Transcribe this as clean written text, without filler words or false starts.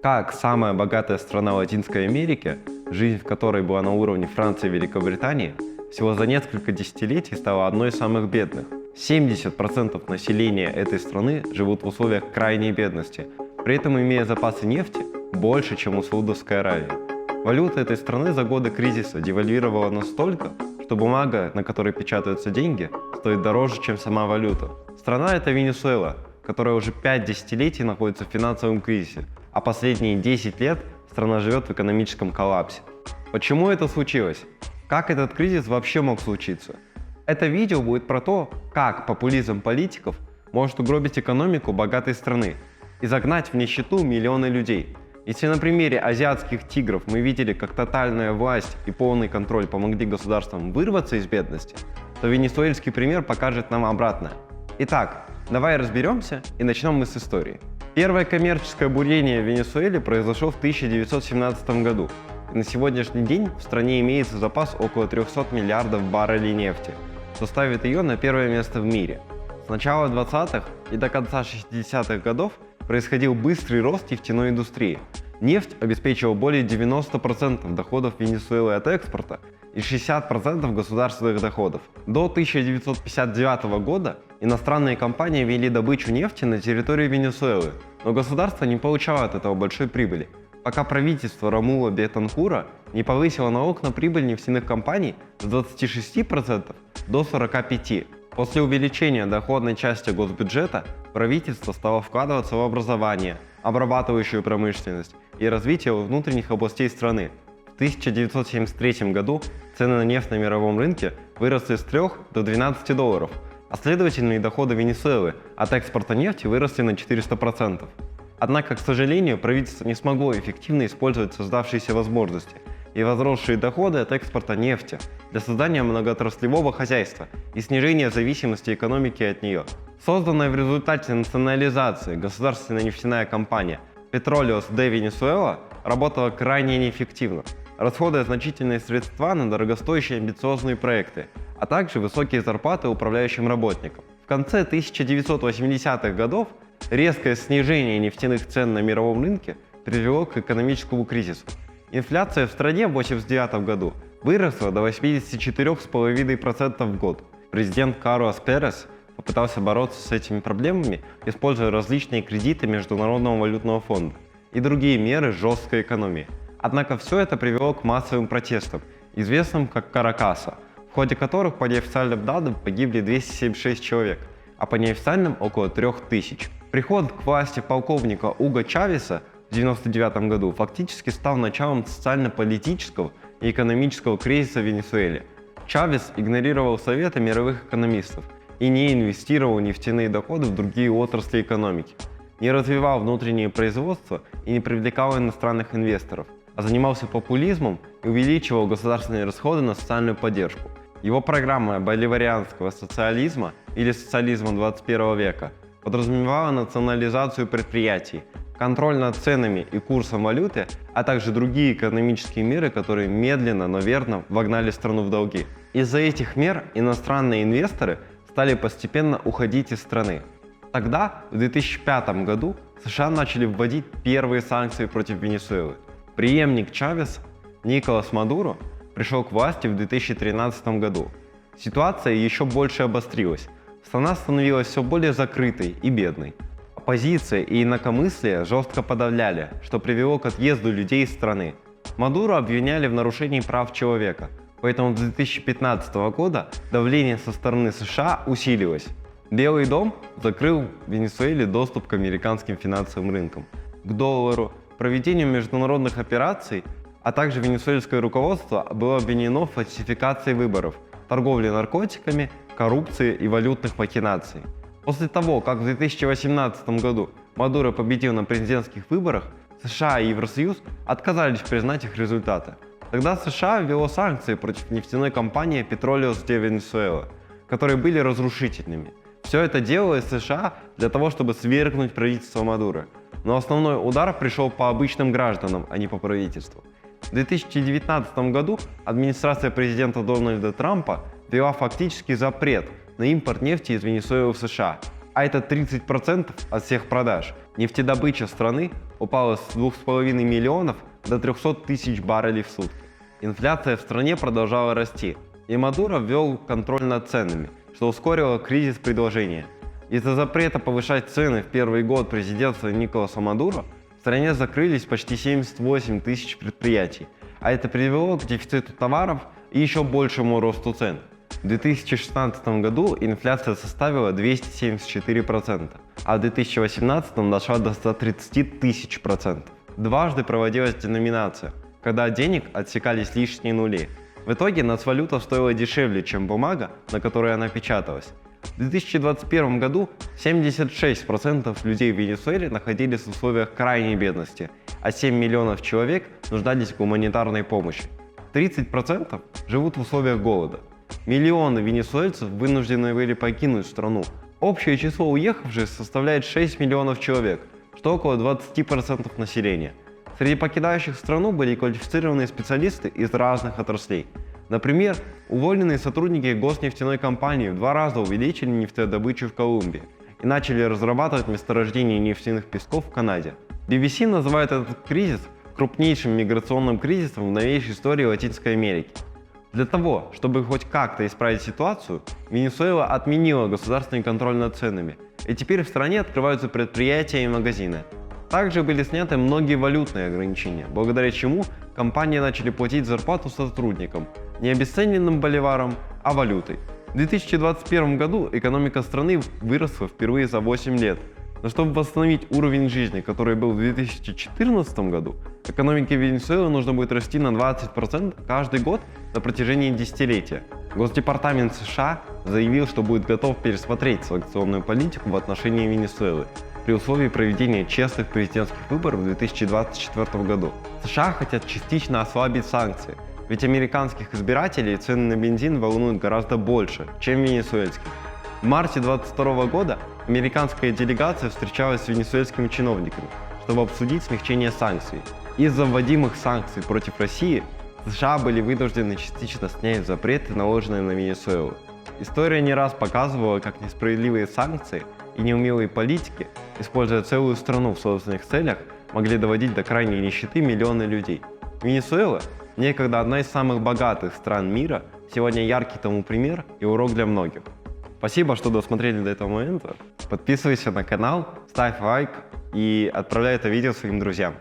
Как самая богатая страна Латинской Америки, жизнь в которой была на уровне Франции и Великобритании, всего за несколько десятилетий стала одной из самых бедных. 70% населения этой страны живут в условиях крайней бедности, при этом имея запасы нефти больше, чем у Саудовской Аравии. Валюта этой страны за годы кризиса девальвировала настолько, что бумага, на которой печатаются деньги, стоит дороже, чем сама валюта. Страна — это Венесуэла, которая уже 5 десятилетий находится в финансовом кризисе, а последние 10 лет страна живет в экономическом коллапсе. Почему это случилось? Как этот кризис вообще мог случиться? Это видео будет про то, как популизм политиков может угробить экономику богатой страны и загнать в нищету миллионы людей. Если на примере азиатских тигров мы видели, как тотальная власть и полный контроль помогли государствам вырваться из бедности, то венесуэльский пример покажет нам обратное. Итак, давай разберемся и начнем мы с истории. Первое коммерческое бурение в Венесуэле произошло в 1917 году. И на сегодняшний день в стране имеется запас около 300 миллиардов баррелей нефти, что ставит ее на первое место в мире. С начала 20-х и до конца 60-х годов происходил быстрый рост нефтяной индустрии. Нефть обеспечивала более 90% доходов Венесуэлы от экспорта и 60% государственных доходов. До 1959 года иностранные компании вели добычу нефти на территории Венесуэлы, но государство не получало от этого большой прибыли, пока правительство Ромула Бетанкура не повысило налог на прибыль нефтяных компаний с 26% до 45%. После увеличения доходной части госбюджета правительство стало вкладываться в образование, обрабатывающую промышленность и развитие внутренних областей страны. В 1973 году цены на нефть на мировом рынке выросли с 3 до 12 долларов, а следовательно и доходы Венесуэлы от экспорта нефти выросли на 400%. Однако, к сожалению, правительство не смогло эффективно использовать создавшиеся возможности и возросшие доходы от экспорта нефти для создания многоотраслевого хозяйства и снижения зависимости экономики от нее. Созданная в результате национализации государственная нефтяная компания Petróleos de Venezuela работала крайне неэффективно, расходуя значительные средства на дорогостоящие амбициозные проекты, а также высокие зарплаты управляющим работникам. В конце 1980-х годов резкое снижение нефтяных цен на мировом рынке привело к экономическому кризису. Инфляция в стране в 1989 году выросла до 84,5% в год. Президент Карлос Перес попытался бороться с этими проблемами, используя различные кредиты Международного валютного фонда и другие меры жесткой экономии. Однако все это привело к массовым протестам, известным как Каракаса, в ходе которых по неофициальным данным погибли 276 человек, а по неофициальным около 3000. Приход к власти полковника Уго Чавеса в 1999 году фактически стал началом социально-политического и экономического кризиса в Венесуэле. Чавес игнорировал советы мировых экономистов и не инвестировал нефтяные доходы в другие отрасли экономики, не развивал внутреннее производство и не привлекал иностранных инвесторов, а занимался популизмом и увеличивал государственные расходы на социальную поддержку. Его программа боливарианского социализма или социализма 21 века подразумевала национализацию предприятий, контроль над ценами и курсом валюты, а также другие экономические меры, которые медленно, но верно вогнали страну в долги. Из-за этих мер иностранные инвесторы стали постепенно уходить из страны. Тогда, в 2005 году, США начали вводить первые санкции против Венесуэлы. Преемник Чавеса, Николас Мадуро, пришел к власти в 2013 году. Ситуация еще больше обострилась. Страна становилась все более закрытой и бедной. Оппозиция и инакомыслие жестко подавляли, что привело к отъезду людей из страны. Мадуро обвиняли в нарушении прав человека, поэтому с 2015 года давление со стороны США усилилось. Белый дом закрыл в Венесуэле доступ к американским финансовым рынкам, к доллару, проведению международных операций, а также венесуэльское руководство было обвинено в фальсификации выборов, торговле наркотиками, коррупции и валютных махинаций. После того, как в 2018 году Мадуро победил на президентских выборах, США и Евросоюз отказались признать их результаты. Тогда США ввело санкции против нефтяной компании Petróleos de Venezuela, которые были разрушительными. Все это делалось США для того, чтобы свергнуть правительство Мадуро. Но основной удар пришел по обычным гражданам, а не по правительству. В 2019 году администрация президента Дональда Трампа ввела фактический запрет на импорт нефти из Венесуэлы в США. а это 30% от всех продаж. Нефтедобыча страны упала с 2,5 миллионов до 300 тысяч баррелей в сутки. Инфляция в стране продолжала расти, и Мадуро ввел контроль над ценами, что ускорило кризис предложения. Из-за запрета повышать цены в первый год президентства Николаса Мадуро в стране закрылись почти 78 тысяч предприятий, а это привело к дефициту товаров и еще большему росту цен. В 2016 году инфляция составила 274%, а в 2018 дошла до 130 тысяч %. Дважды проводилась деноминация, когда от денег отсекались лишние нули. В итоге нацвалюта стоила дешевле, чем бумага, на которой она печаталась. В 2021 году 76% людей в Венесуэле находились в условиях крайней бедности, а 7 миллионов человек нуждались в гуманитарной помощи. 30% живут в условиях голода. Миллионы венесуэльцев вынуждены были покинуть страну. Общее число уехавших составляет 6 миллионов человек, что около 20% населения. Среди покидающих страну были квалифицированные специалисты из разных отраслей. Например, уволенные сотрудники госнефтяной компании в 2 раза увеличили нефтедобычу в Колумбии и начали разрабатывать месторождения нефтяных песков в Канаде. BBC называет этот кризис крупнейшим миграционным кризисом в новейшей истории Латинской Америки. Для того, чтобы хоть как-то исправить ситуацию, Венесуэла отменила государственный контроль над ценами, и теперь в стране открываются предприятия и магазины. Также были сняты многие валютные ограничения, благодаря чему компании начали платить зарплату сотрудникам не обесцененным боливаром, а валютой. В 2021 году экономика страны выросла впервые за 8 лет, но чтобы восстановить уровень жизни, который был в 2014 году, экономике Венесуэлы нужно будет расти на 20% каждый год на протяжении десятилетия. Госдепартамент США заявил, что будет готов пересмотреть санкционную политику в отношении Венесуэлы при условии проведения честных президентских выборов в 2024 году. США хотят частично ослабить санкции, ведь американских избирателей цены на бензин волнуют гораздо больше, чем венесуэльских. В марте 2022 года американская делегация встречалась с венесуэльскими чиновниками, чтобы обсудить смягчение санкций. Из-за вводимых санкций против России США были вынуждены частично снять запреты, наложенные на Венесуэлу. История не раз показывала, как несправедливые санкции и неумелые политики, используя целую страну в собственных целях, могли доводить до крайней нищеты миллионы людей. Венесуэла, некогда одна из самых богатых стран мира, сегодня яркий тому пример и урок для многих. Спасибо, что досмотрели до этого момента. Подписывайся на канал, ставь лайк и отправляй это видео своим друзьям.